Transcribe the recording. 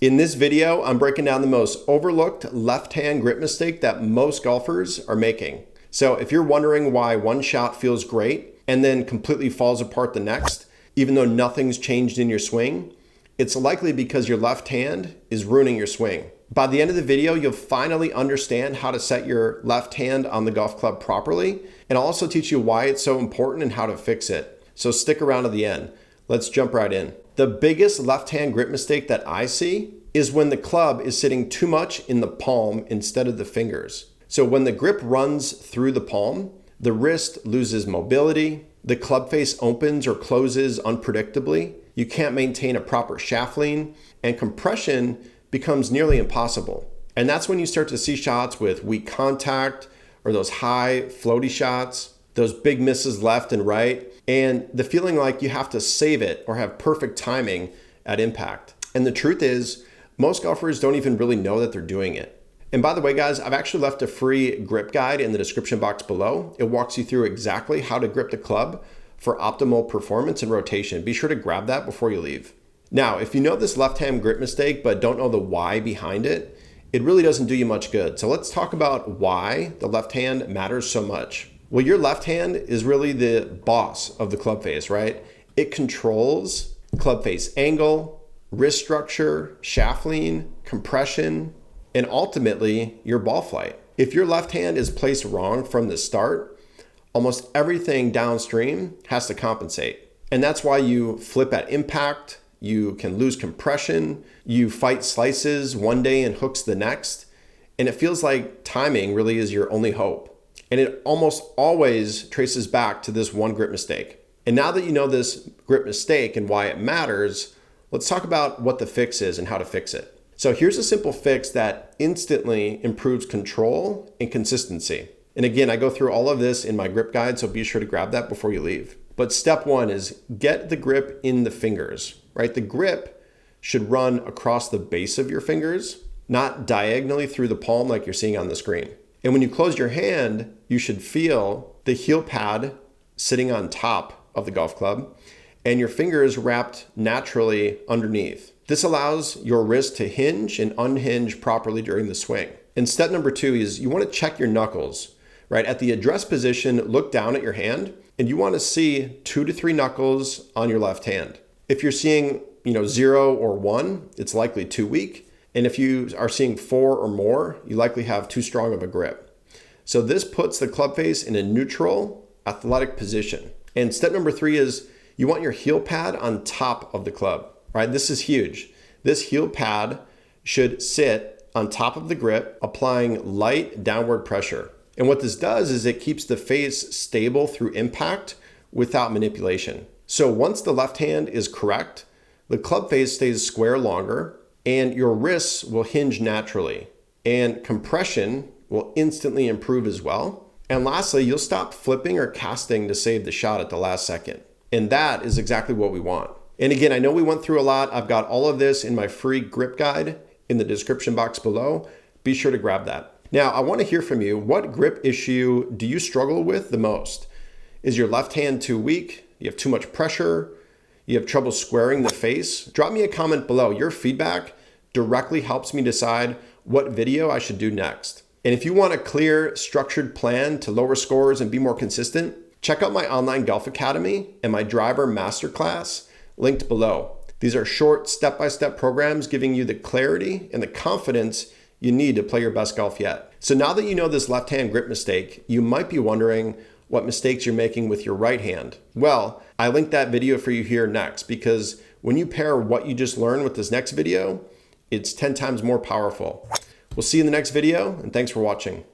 In this video, I'm breaking down the most overlooked left-hand grip mistake that most golfers are making. So if you're wondering why one shot feels great and then completely falls apart the next, even though nothing's changed in your swing, it's likely because your left hand is ruining your swing. By the end of the video, you'll finally understand how to set your left hand on the golf club properly, and I'll also teach you why it's so important and how to fix it. So stick around to the end. Let's jump right in. The biggest left-hand grip mistake that I see is when the club is sitting too much in the palm instead of the fingers. So when the grip runs through the palm, the wrist loses mobility, the club face opens or closes unpredictably, you can't maintain a proper shaft lean, and compression becomes nearly impossible. And that's when you start to see shots with weak contact or those high floaty shots, those big misses left and right, and the feeling like you have to save it or have perfect timing at impact. And the truth is, most golfers don't even really know that they're doing it. And by the way, guys, I've actually left a free grip guide in the description box below. It walks you through exactly how to grip the club for optimal performance and rotation. Be sure to grab that before you leave. Now, if you know this left-hand grip mistake but don't know the why behind it, it really doesn't do you much good. So let's talk about why the left hand matters so much. Well, your left hand is really the boss of the club face, right? It controls club face angle, wrist structure, shaft lean, compression, and ultimately your ball flight. If your left hand is placed wrong from the start, almost everything downstream has to compensate. And that's why you flip at impact, you can lose compression, you fight slices one day and hooks the next, and it feels like timing really is your only hope. And it almost always traces back to this one grip mistake. And now that you know this grip mistake and why it matters, let's talk about what the fix is and how to fix it. So here's a simple fix that instantly improves control and consistency. And again, I go through all of this in my grip guide, so be sure to grab that before you leave. But step one is get the grip in the fingers, right? The grip should run across the base of your fingers, not diagonally through the palm like you're seeing on the screen. And when you close your hand, you should feel the heel pad sitting on top of the golf club and your fingers wrapped naturally underneath. This allows your wrist to hinge and unhinge properly during the swing. And step number two is you want to check your knuckles, right? At the address position, look down at your hand and you want to see 2 to 3 knuckles on your left hand. If you're seeing, 0 or 1, it's likely too weak. And if you are seeing 4 or more, you likely have too strong of a grip. So this puts the club face in a neutral, athletic position. And step number 3 is you want your heel pad on top of the club, right? This is huge. This heel pad should sit on top of the grip, applying light downward pressure. And what this does is it keeps the face stable through impact without manipulation. So once the left hand is correct, the club face stays square longer, and your wrists will hinge naturally, and compression will instantly improve as well. And lastly, you'll stop flipping or casting to save the shot at the last second. And that is exactly what we want. And again, I know we went through a lot. I've got all of this in my free grip guide in the description box below. Be sure to grab that. Now, I want to hear from you. What grip issue do you struggle with the most? Is your left hand too weak? You have too much pressure? You have trouble squaring the face? Drop me a comment below. Your feedback directly helps me decide what video I should do next. And if you want a clear, structured plan to lower scores and be more consistent, check out my online golf academy and my driver masterclass linked below. These are short step-by-step programs giving you the clarity and the confidence you need to play your best golf yet. So now that you know this left-hand grip mistake, you might be wondering what mistakes you're making with your right hand. Well, I linked that video for you here next, because when you pair what you just learned with this next video, it's 10 times more powerful. We'll see you in the next video, and thanks for watching.